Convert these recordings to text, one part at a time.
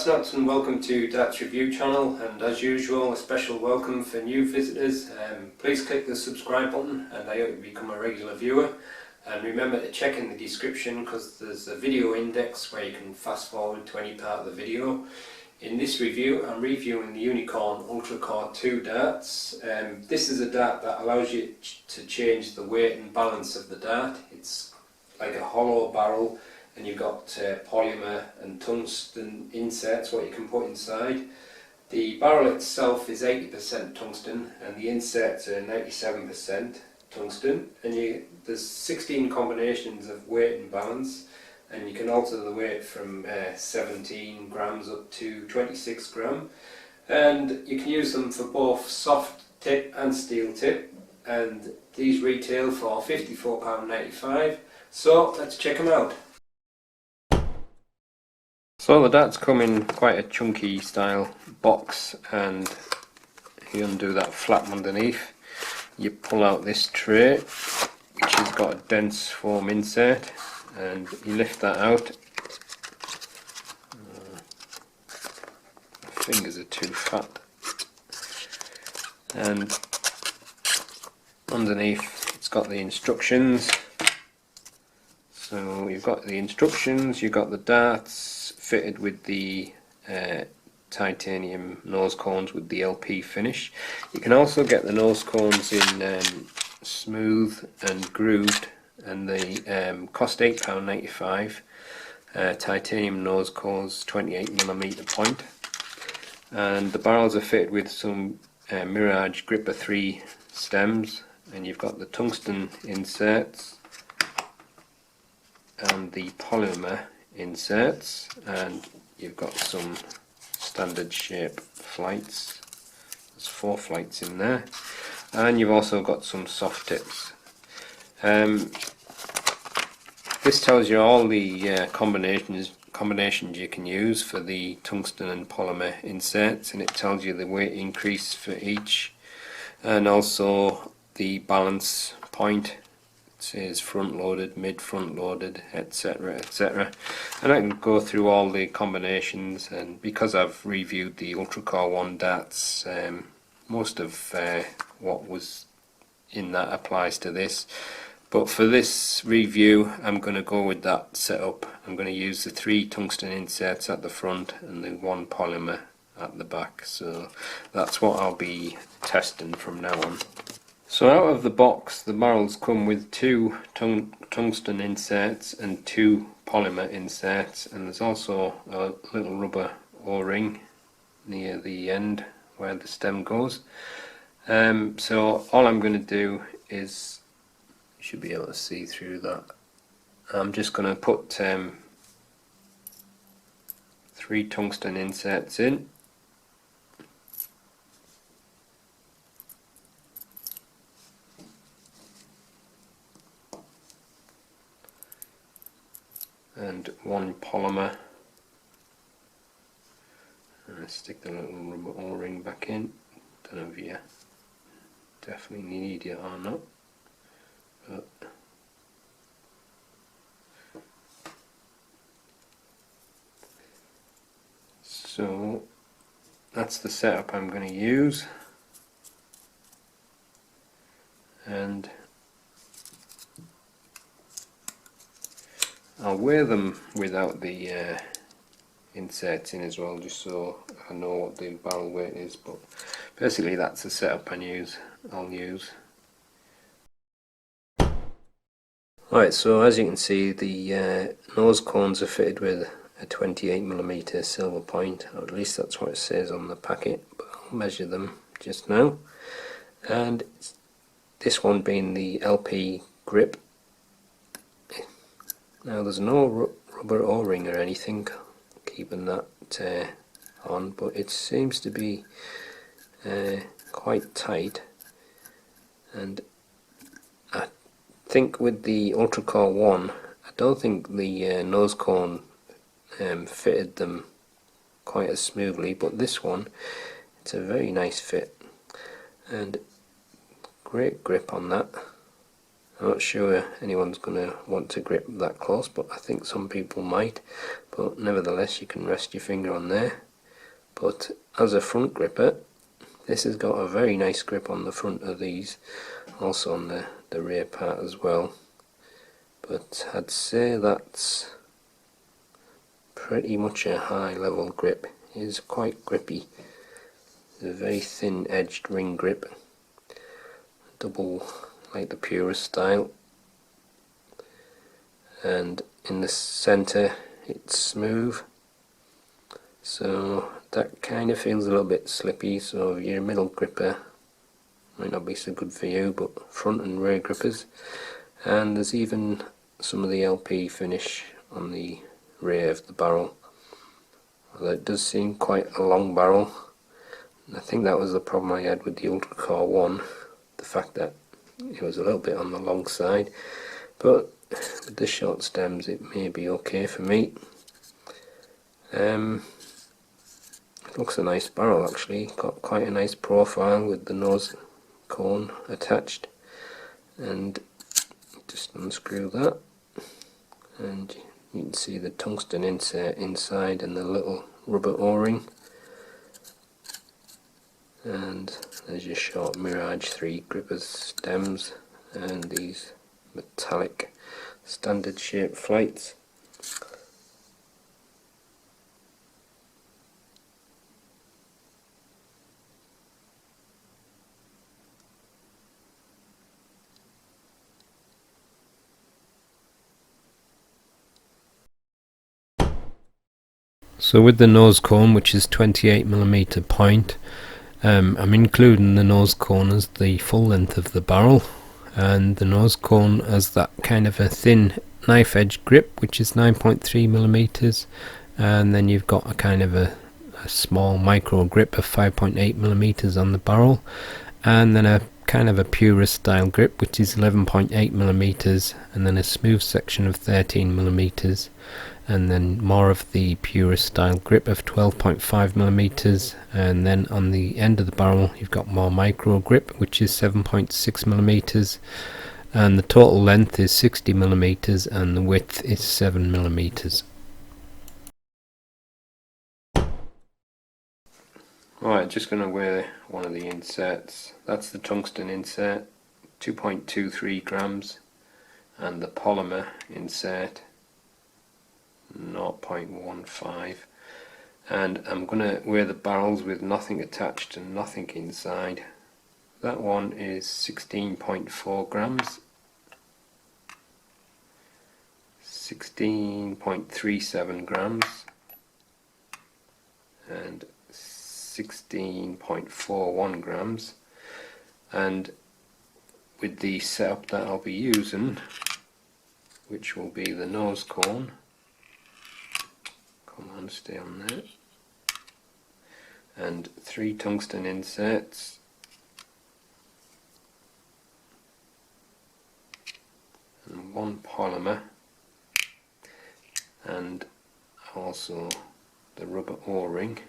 Nutz and welcome to Darts Review channel, and as usual a special welcome for new visitors. Please click the subscribe button and I hope you become a regular viewer, and remember to check in the description because there's a video index where you can fast forward to any part of the video. In this review I'm reviewing the Unicorn UltraCore 2 darts. This is a dart that allows you to change the weight and balance of the dart. It's like a hollow barrel, and you've got polymer and tungsten inserts what you can put inside. The barrel itself is 80% tungsten and the inserts are 97% tungsten, and there's 16 combinations of weight and balance, and you can alter the weight from 17 grams up to 26 gram, and you can use them for both soft tip and steel tip, and these retail for £54.95. so let's check them out. So the darts come in quite a chunky style box, and you undo that flap underneath, you pull out this tray which has got a dense foam insert, and you lift that out. My fingers are too fat, and underneath it's got the instructions. So you've got the instructions, you've got the darts fitted with the titanium nose cones with the LP finish. You can also get the nose cones in smooth and grooved, and they cost £8.95. Titanium nose cones, 28mm point, and the barrels are fitted with some Mirage Gripper 3 stems, and you've got the tungsten inserts and the polymer inserts, and you've got some standard shape flights. There's 4 flights in there, and you've also got some soft tips. This tells you all the combinations you can use for the tungsten and polymer inserts, and it tells you the weight increase for each, and also the balance point. It says front loaded, mid front loaded, etc, etc, and I can go through all the combinations, and because I've reviewed the UltraCore 1 darts, most of what was in that applies to this, but for this review I'm going to go with that setup. I'm going to use the 3 tungsten inserts at the front and the 1 polymer at the back, so that's what I'll be testing from now on. So out of the box the barrels come with 2 tungsten inserts and 2 polymer inserts, and there's also a little rubber O-ring near the end where the stem goes. So all I'm going to do is, you should be able to see through that, I'm just going to put 3 tungsten inserts in. And 1 polymer, and I stick the little rubber O-ring back in. Don't know if you definitely need it or not, but so that's the setup I'm going to use, and I'll wear them without the inserts in as well, just so I know what the barrel weight is, but basically that's the setup I'll use. Alright, so as you can see the nose cones are fitted with a 28mm silver point, or at least that's what it says on the packet, but I'll measure them just now. And this one being the LP grip. Now there's no rubber O-ring or anything keeping that on, but it seems to be quite tight, and I think with the UltraCore 1 I don't think the nose cone fitted them quite as smoothly, but this one, it's a very nice fit and great grip on that, I'm not sure anyone's going to want to grip that close, but I think some people might. But nevertheless, you can rest your finger on there. But as a front gripper, this has got a very nice grip on the front of these, also on the rear part as well. But I'd say that's pretty much a high level grip. It is quite grippy. It's a very thin edged ring grip, double like the purist style, and in the centre it's smooth, so that kind of feels a little bit slippy. So if you're a middle gripper, might not be so good for you, but front and rear grippers. And there's even some of the LP finish on the rear of the barrel, although it does seem quite a long barrel. I think that was the problem I had with the UltraCore One, the fact that it was a little bit on the long side, but with the short stems it may be okay for me. It looks a nice barrel actually, got quite a nice profile with the nose cone attached, and just unscrew that and you can see the tungsten insert inside and the little rubber o-ring, and there's your short Mirage 3 grippers stems and these metallic standard shaped flights. So with the nose cone, which is 28mm point, I'm including the nose cone as the full length of the barrel, and the nose cone has that kind of a thin knife edge grip, which is 9.3mm, and then you've got a kind of a small micro grip of 5.8mm on the barrel, and then a kind of a purist style grip which is 11.8mm, and then a smooth section of 13mm, and then more of the purist style grip of 12.5mm, and then on the end of the barrel you've got more micro grip which is 7.6mm, and the total length is 60mm and the width is 7mm. Alright, just going to wear one of the inserts. That's the tungsten insert, 2.23 grams, and the polymer insert, 0.15, and I'm going to wear the barrels with nothing attached and nothing inside. That one is 16.4 grams, 16.37 grams, and 16.41 grams, and with the setup that I'll be using, which will be the nose cone, come on, stay on there, and 3 tungsten inserts, and 1 polymer, and also the rubber o-ring.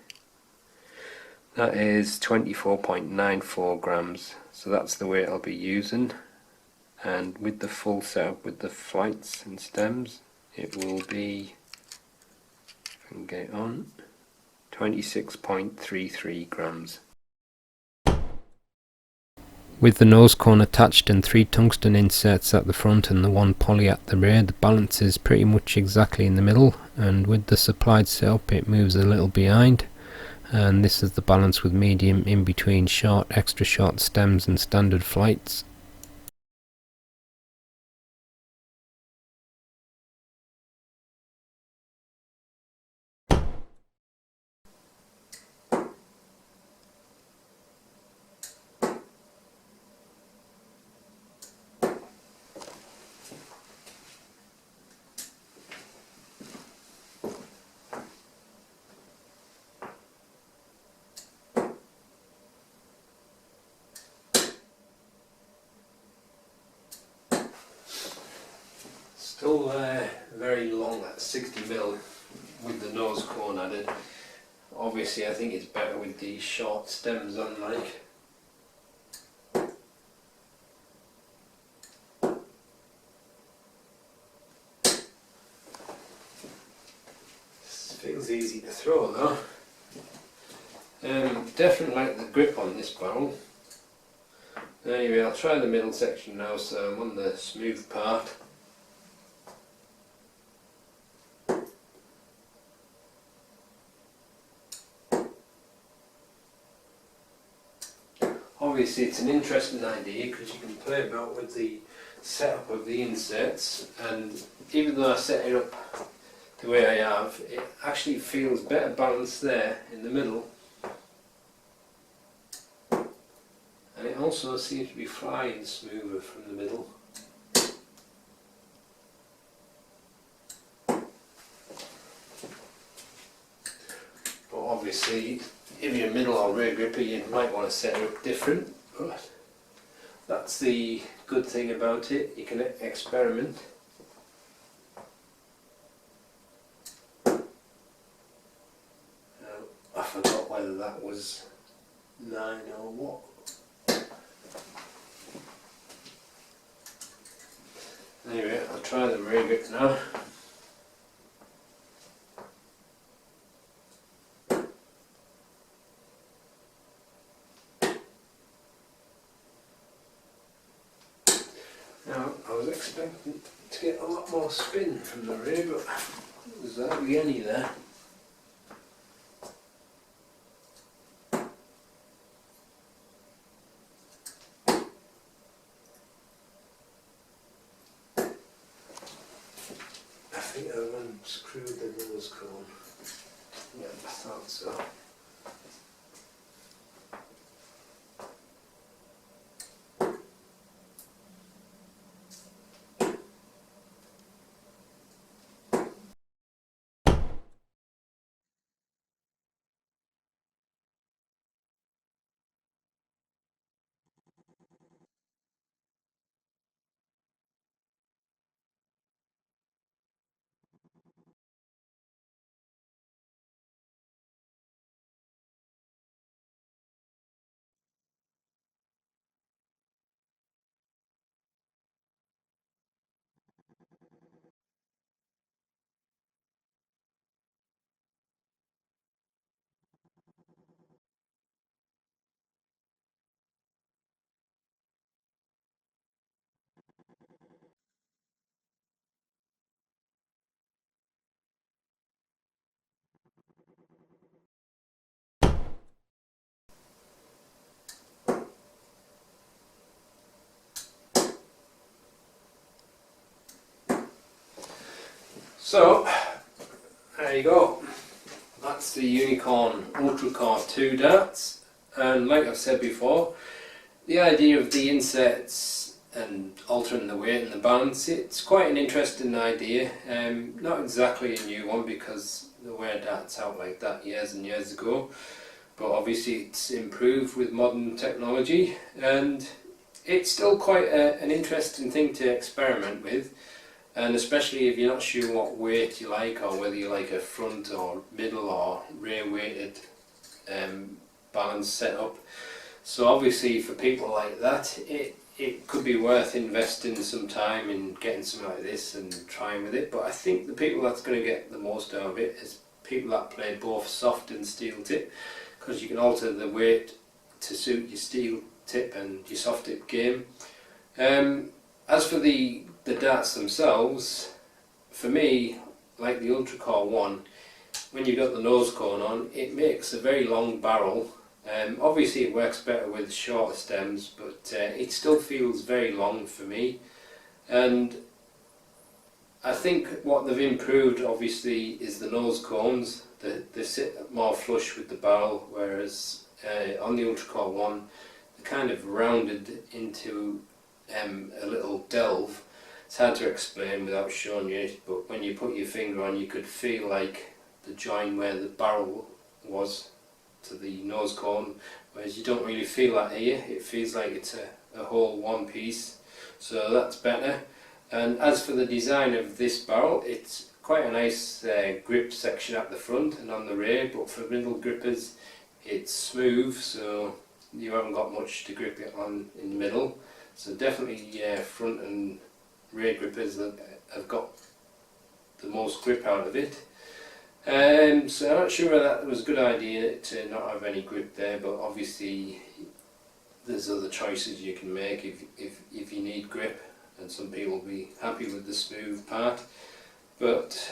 That is 24.94 grams, so that's the weight I'll be using, and with the full setup with the flights and stems it will be, if I can get it on, 26.33 grams. With the nose cone attached and 3 tungsten inserts at the front and the 1 poly at the rear, the balance is pretty much exactly in the middle, and with the supplied setup it moves a little behind, and this is the balance with medium in between short, extra short stems and standard flights. Still very long at 60mm with the nose cone added. Obviously I think it's better with the short stems on, like. throw though. Definitely like the grip on this barrel. Anyway, I'll try the middle section now, so I'm on the smooth part. Obviously it's an interesting idea because you can play about with the setup of the inserts, and even though I set it up the way I have, it actually feels better balanced there in the middle, and it also seems to be flying smoother from the middle. But obviously if you're middle or rear gripper you might want to set it up different, but that's the good thing about it, you can experiment. I forgot whether that was 9 or what. Anyway, I'll try the rear grip now. Now, I was expecting to get a lot more spin from the rear, but there's hardly any there. I think I've unscrewed the nose cone. Yeah, I thought so. So, there you go. That's the Unicorn UltraCore 2 darts, and like I've said before, the idea of the inserts and altering the weight and the balance, it's quite an interesting idea. Not exactly a new one because there were darts out like that years and years ago, but obviously it's improved with modern technology, and it's still quite an interesting thing to experiment with. And especially if you're not sure what weight you like, or whether you like a front or middle or rear weighted balance setup. So obviously for people like that, it could be worth investing some time in getting something like this and trying with it. But I think the people that's going to get the most out of it is people that play both soft and steel tip, because you can alter the weight to suit your steel tip and your soft tip game. As for the darts themselves, for me, like the UltraCore 1, when you've got the nose cone on, it makes a very long barrel. Obviously it works better with shorter stems, but it still feels very long for me. And I think what they've improved obviously is the nose cones. They sit more flush with the barrel, whereas on the UltraCore 1 they're kind of rounded into a little delve. It's hard to explain without showing you it, but when you put your finger on, you could feel like the join where the barrel was to the nose cone, whereas you don't really feel that here. It feels like it's a whole one piece, so that's better. And as for the design of this barrel, it's quite a nice grip section at the front and on the rear, but for middle grippers it's smooth, so you haven't got much to grip it on in the middle. So definitely front and rear grippers that have got the most grip out of it. So I'm not sure whether that was a good idea to not have any grip there, but obviously there's other choices you can make if you need grip, and some people will be happy with the smooth part. But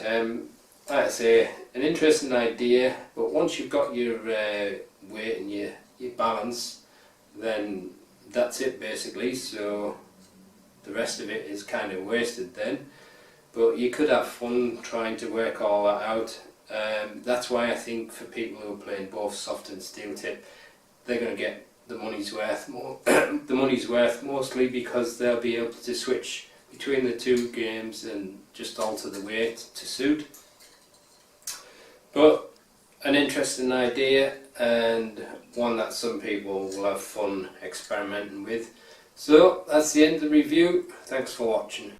like I say, an interesting idea, but once you've got your weight and your balance, then that's it basically, so the rest of it is kind of wasted then. But you could have fun trying to work all that out. That's why I think for people who are playing both soft and steel tip, they're going to get the money's worth more. The money's worth mostly because they'll be able to switch between the two games and just alter the weight to suit. But an interesting idea, and one that some people will have fun experimenting with. So that's the end of the review. Thanks for watching.